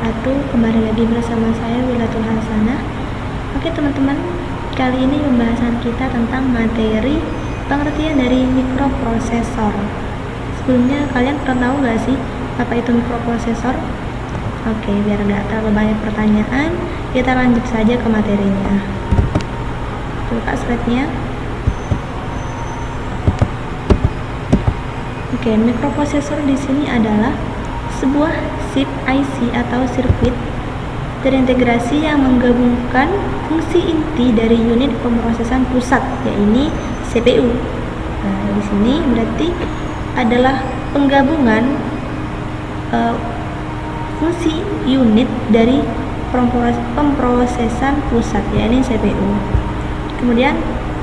wabarakatuh. Kembali lagi bersama saya Wilatul Hasanah. Oke teman-teman, kali ini pembahasan kita tentang materi pengertian dari mikroprosesor. Sebelumnya kalian pernah tahu nggak sih apa itu mikroprosesor? Oke, biar nggak terlalu banyak pertanyaan, kita lanjut saja ke materinya. Buka slide-nya. Oke, mikroprosesor di sini adalah sebuah chip IC atau sirkuit terintegrasi yang menggabungkan fungsi inti dari unit pemrosesan pusat, yaitu CPU. Nah, di sini berarti adalah penggabungan fungsi unit dari pemrosesan pusat, yaitu CPU. Kemudian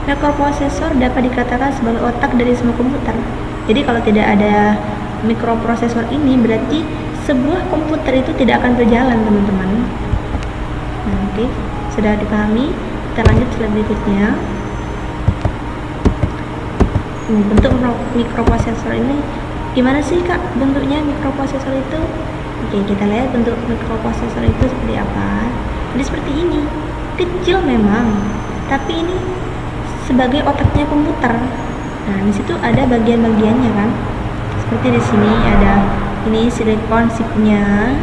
mikroprosesor dapat dikatakan sebagai otak dari semua komputer. Jadi kalau tidak ada mikroprosesor ini, berarti sebuah komputer itu tidak akan berjalan, teman-teman. Nah, oke, sudah dipahami. Kita lanjut slide berikutnya. Bentuk mikroprosesor ini gimana sih kak bentuknya mikroprosesor itu? Oke, kita lihat bentuk mikroprosesor itu seperti apa. Jadi seperti ini, kecil memang, tapi ini sebagai otaknya komputer. Nah, di situ ada bagian-bagiannya kan. Seperti di sini ada ini silikon chipnya,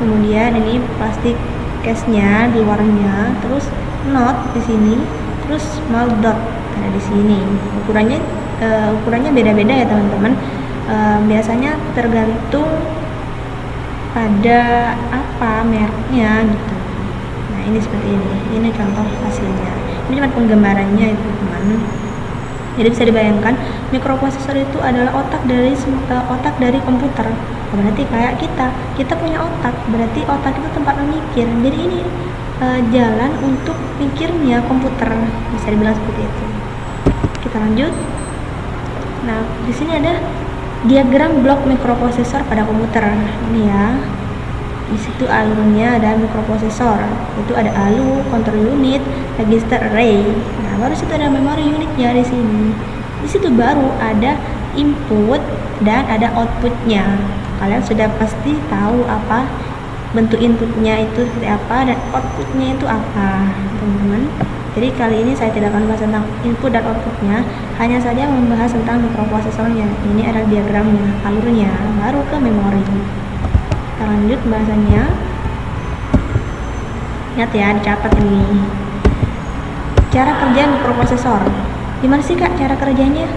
kemudian ini plastik case-nya di luarnya, terus not di sini, terus small dot ada di sini. Ukurannya beda-beda ya teman-teman. Biasanya tergantung pada apa mereknya gitu. Nah, ini seperti ini. Ini contoh hasilnya. Ini cuma penggambarannya itu teman. Jadi bisa dibayangkan mikroprosesor itu adalah otak dari komputer. Berarti kayak kita punya otak, berarti otak itu tempat memikir. Jadi ini jalan untuk mikirnya komputer, bisa dibilang seperti itu. Kita lanjut. Nah, di sini ada diagram blok mikroprosesor pada komputer. Ini ya. Di situ alurnya ada mikroprosesor, itu ada ALU, control unit, register array. Nah, baru situ ada memori unitnya di sini. Di situ baru ada input dan ada outputnya. Kalian sudah pasti tahu apa bentuk inputnya itu seperti apa dan outputnya itu apa, teman-teman. Jadi kali ini saya tidak akan bahas tentang input dan outputnya, hanya saja membahas tentang mikroprosesornya. Ini ada diagramnya, alurnya, baru ke memori. Kita lanjut bahasannya. Ingat ya, dicatat ini. Cara kerja mikroprosesor. Gimana sih kak cara kerjanya?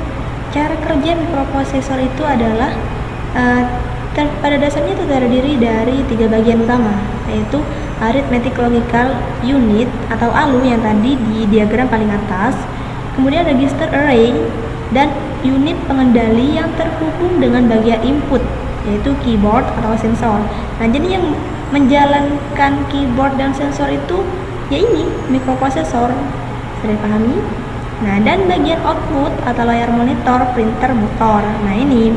Cara kerja mikroprosesor itu adalah pada dasarnya itu terdiri dari 3 bagian utama, yaitu arithmetic logical unit atau ALU yang tadi di diagram paling atas, kemudian register array, dan unit pengendali yang terhubung dengan bagian input, yaitu keyboard atau sensor. Nah, jadi yang menjalankan keyboard dan sensor itu ya ini mikroprosesor. Sudah dipahami? Nah, dan bagian output atau layar monitor, printer, motor. Nah, ini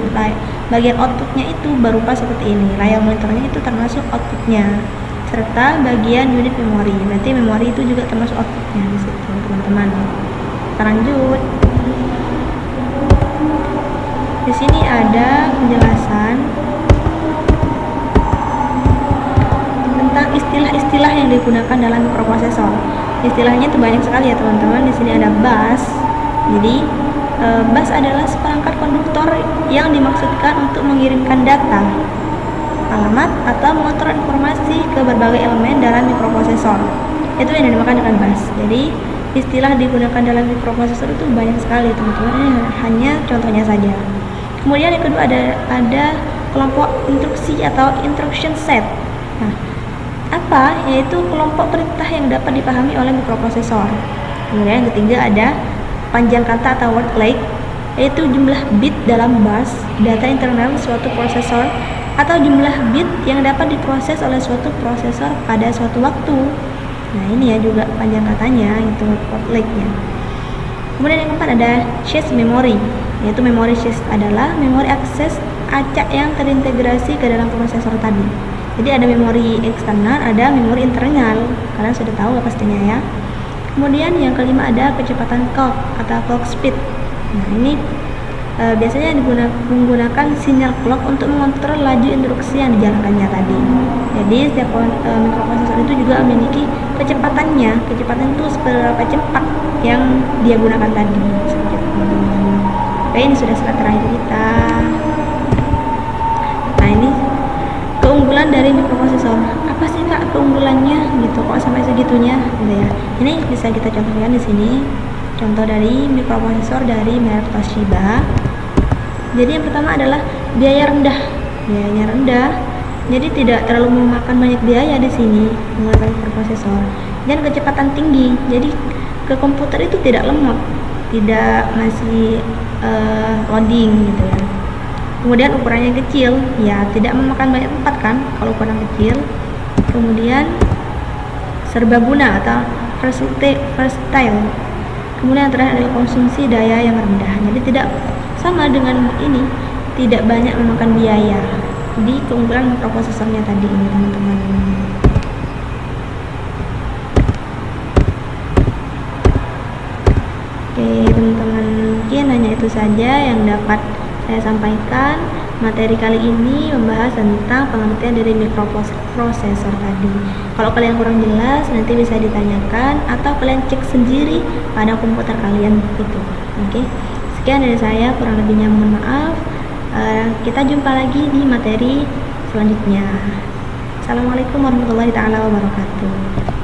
bagian outputnya itu berupa seperti ini. Layar monitornya itu termasuk outputnya, serta bagian unit memori. Berarti memori itu juga termasuk outputnya di situ, teman-teman. Kita lanjut. Di sini ada penjelasan tentang istilah-istilah yang digunakan dalam mikroprosesor. Istilahnya itu banyak sekali ya teman-teman. Di sini ada bus. Jadi bus adalah seperangkat konduktor yang dimaksudkan untuk mengirimkan data, alamat, atau mengontrol informasi ke berbagai elemen dalam mikroprosesor. Itu yang dinamakan dengan bus. Jadi istilah digunakan dalam mikroprosesor itu banyak sekali teman-teman. Ini hanya contohnya saja. Kemudian yang kedua ada kelompok instruksi atau instruction set. Nah, apa? Yaitu kelompok perintah yang dapat dipahami oleh mikroprosesor. Kemudian yang ketiga ada panjang kata atau word length, yaitu jumlah bit dalam bus data internal suatu prosesor atau jumlah bit yang dapat diproses oleh suatu prosesor pada suatu waktu. Nah, ini ya juga panjang katanya, itu word length-nya. Kemudian yang keempat ada cache memory, yaitu memory cache adalah memori akses acak yang terintegrasi ke dalam prosesor tadi. Jadi ada memori eksternal, ada memori internal. Kalian sudah tahu pastinya ya. Kemudian yang kelima ada kecepatan clock atau clock speed. Nah, ini biasanya menggunakan sinyal clock untuk mengontrol laju instruksi yang dijalankannya tadi. Jadi setiap mikroprosesor itu juga memiliki kecepatannya. Kecepatan itu seberapa cepat yang dia gunakan tadi. Oke, ini sudah slide terakhir kita. Nah, ini keunggulan dari mikroprosesor. Apa sih Kak keunggulannya gitu? Kok sampai segitunya gitu ya. Ini bisa kita contohkan di sini. Contoh dari mikroprosesor dari merek Toshiba. Jadi yang pertama adalah biaya rendah. Biayanya rendah. Jadi tidak terlalu memakan banyak biaya di sini menggunakan mikroprosesor. Dan kecepatan tinggi. Jadi ke komputer itu tidak lemot, tidak masih loading gitu ya. Kemudian ukurannya kecil, ya tidak memakan banyak tempat kan kalau ukuran kecil. Kemudian serbaguna atau versatile. Kemudian yang terakhir adalah konsumsi daya yang rendah. Jadi tidak sama dengan ini, tidak banyak memakan biaya. Jadi keunggulan mikroprosesornya tadi ini teman-teman. Oke teman-teman, mungkin hanya itu saja yang dapat saya sampaikan. Materi kali ini membahas tentang pengertian dari mikroprosesor tadi. Kalau kalian kurang jelas, nanti bisa ditanyakan atau kalian cek sendiri pada komputer kalian itu. Oke, sekian dari saya, kurang lebihnya mohon maaf. Kita jumpa lagi di materi selanjutnya. Assalamualaikum warahmatullahi wabarakatuh.